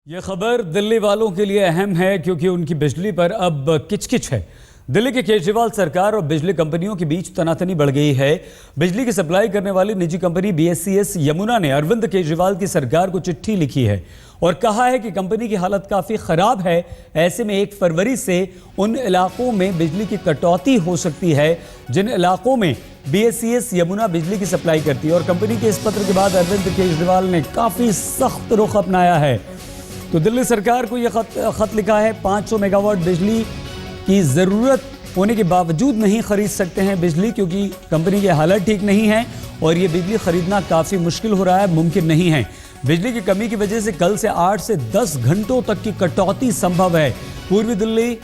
ये खबर दिल्ली वालों के लिए अहम है क्योंकि उनकी बिजली पर अब किचकिच है। दिल्ली के केजरीवाल सरकार और बिजली कंपनियों के बीच तनातनी बढ़ गई है। बिजली की सप्लाई करने वाली निजी कंपनी BSES यमुना ने अरविंद केजरीवाल की सरकार को चिट्ठी लिखी है और कहा है कि कंपनी की हालत काफ़ी ख़राब है। ऐसे में 1 फरवरी से उन इलाकों में बिजली की कटौती हो सकती है जिन इलाकों में BSES यमुना बिजली की सप्लाई करती है। और कंपनी के इस पत्र के बाद अरविंद केजरीवाल ने काफ़ी सख्त रुख अपनाया है। तो दिल्ली सरकार को यह खत लिखा है। 500 मेगावाट बिजली की ज़रूरत होने के बावजूद नहीं खरीद सकते हैं बिजली, क्योंकि कंपनी की हालत ठीक नहीं है और ये बिजली खरीदना काफ़ी मुश्किल हो रहा है, मुमकिन नहीं है। बिजली की कमी की वजह से कल से 8 से 10 घंटों तक की कटौती संभव है। पूर्वी दिल्ली,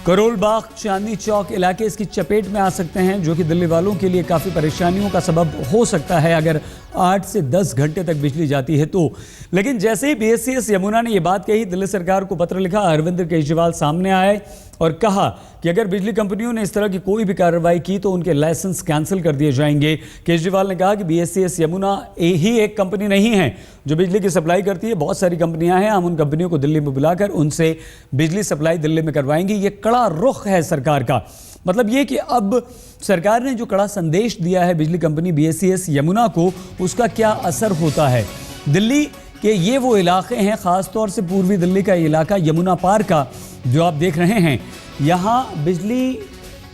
करोल बाग, चांदनी चौक इलाके इसकी चपेट में आ सकते हैं, जो कि दिल्ली वालों के लिए काफ़ी परेशानियों का सबब हो सकता है अगर 8 से 10 घंटे तक बिजली जाती है तो। लेकिन जैसे ही BSES यमुना ने यह बात कही, दिल्ली सरकार को पत्र लिखा, अरविंद केजरीवाल सामने आए और कहा कि अगर बिजली कंपनियों ने इस तरह की कोई भी कार्रवाई की तो उनके लाइसेंस कैंसिल कर दिए जाएंगे। केजरीवाल ने कहा कि BSES यमुना ही एक कंपनी नहीं है जो बिजली की सप्लाई करती है, बहुत सारी कंपनियां हैं। हम उन कंपनियों को दिल्ली में बुलाकर उनसे बिजली सप्लाई दिल्ली में करवाएंगे। ये कड़ा रुख है सरकार का। मतलब ये कि अब सरकार ने जो कड़ा संदेश दिया है बिजली कंपनी BSES यमुना को, उसका क्या असर होता है। दिल्ली के ये वो इलाके हैं, ख़ासतौर से पूर्वी दिल्ली का इलाका यमुना पार का जो आप देख रहे हैं, यहाँ बिजली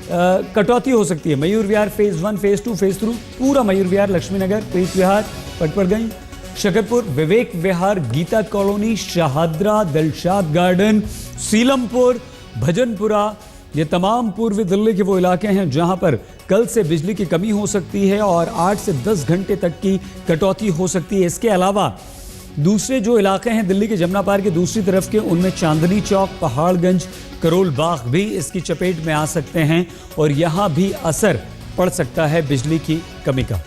कटौती हो सकती है। Mayur Vihar phase 1, phase 2, phase 3, पूरा मयूर विहार, लक्ष्मी नगर, प्रीत विहार, पटपड़गंज, शकरपुर, विवेक विहार, गीता कॉलोनी, शाहदरा, दिलशाद गार्डन, सीलमपुर, भजनपुरा, ये तमाम पूर्वी दिल्ली के वो इलाके हैं जहां पर कल से बिजली की कमी हो सकती है और 8 से 10 घंटे तक की कटौती हो सकती है। इसके अलावा दूसरे जो इलाके हैं दिल्ली के जमुना पार के दूसरी तरफ के, उनमें चांदनी चौक, पहाड़गंज, करोल बाग भी इसकी चपेट में आ सकते हैं और यहां भी असर पड़ सकता है बिजली की कमी का।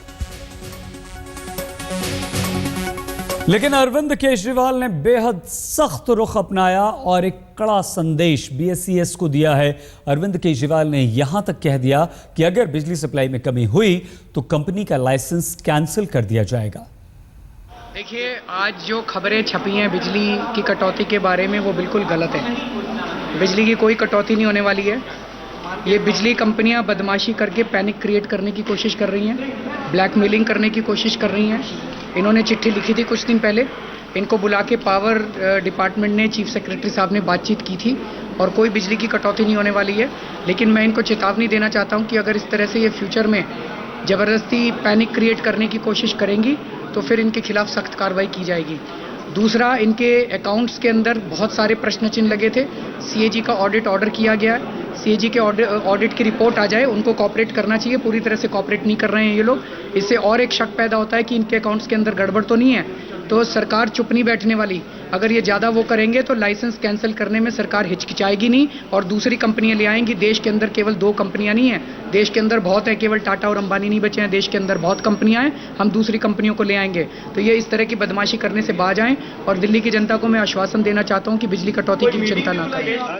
लेकिन अरविंद केजरीवाल ने बेहद सख्त रुख अपनाया और एक कड़ा संदेश BSES को दिया है। अरविंद केजरीवाल ने यहां तक कह दिया कि अगर बिजली सप्लाई में कमी हुई तो कंपनी का लाइसेंस कैंसिल कर दिया जाएगा। देखिए, आज जो खबरें छपी हैं बिजली की कटौती के बारे में, वो बिल्कुल गलत है। बिजली की कोई कटौती नहीं होने वाली है। ये बिजली कंपनियां बदमाशी करके पैनिक क्रिएट करने की कोशिश कर रही हैं, ब्लैकमेलिंग करने की कोशिश कर रही हैं। इन्होंने चिट्ठी लिखी थी कुछ दिन पहले, इनको बुला के पावर डिपार्टमेंट ने, चीफ सेक्रेटरी साहब ने बातचीत की थी और कोई बिजली की कटौती नहीं होने वाली है। लेकिन मैं इनको चेतावनी देना चाहता हूँ कि अगर इस तरह से ये फ्यूचर में ज़बरदस्ती पैनिक क्रिएट करने की कोशिश करेंगी तो फिर इनके खिलाफ सख्त कार्रवाई की जाएगी। दूसरा, इनके अकाउंट्स के अंदर बहुत सारे प्रश्न चिन्ह लगे थे। CAG का ऑडिट ऑर्डर किया गया है। CAG के ऑडिट की रिपोर्ट आ जाए, उनको कॉपरेट करना चाहिए। पूरी तरह से कॉपरेट नहीं कर रहे हैं ये लोग। इससे और एक शक पैदा होता है कि इनके अकाउंट्स के अंदर गड़बड़ तो नहीं है। तो सरकार चुप नहीं बैठने वाली। अगर ये ज़्यादा वो करेंगे तो लाइसेंस कैंसिल करने में सरकार हिचकिचाएगी नहीं और दूसरी कंपनियां ले आएंगी। देश के अंदर केवल 2 कंपनियां नहीं हैं, देश के अंदर बहुत है, केवल टाटा और अंबानी नहीं बचे हैं। देश के अंदर बहुत कंपनियां हैं, हम दूसरी कंपनियों को ले आएंगे। तो ये इस तरह की बदमाशी करने से बाज आएँ और दिल्ली की जनता को मैं आश्वासन देना चाहता हूँ कि बिजली कटौती की चिंता ना करें।